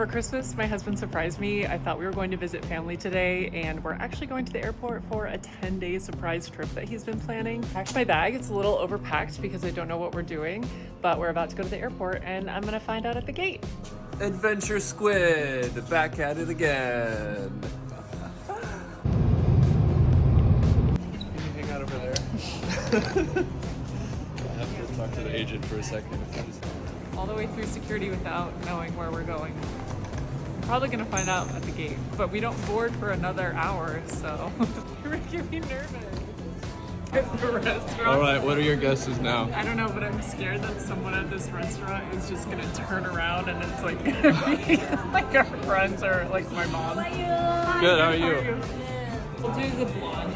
For Christmas, my husband surprised me. I thought we were going to visit family today, and we're actually going to the airport for a 10-day surprise trip that he's been planning. Packed my bag. It's a little overpacked because I don't know what we're doing, but we're about to go to the airport and I'm gonna find out at the gate. Adventure Squid, back at it again. Can you hang out over there? I have to talk to the agent for a second. All the way through security without knowing where we're going. I'm probably gonna find out at the gate, but we don't board for another hour, so you're making me nervous. At the restaurant. All right, what are your guesses now? I don't know, but I'm scared that someone at this restaurant is just gonna turn around and it's like gonna be like our friends or like my mom. Good, how are you? We'll do the blonde.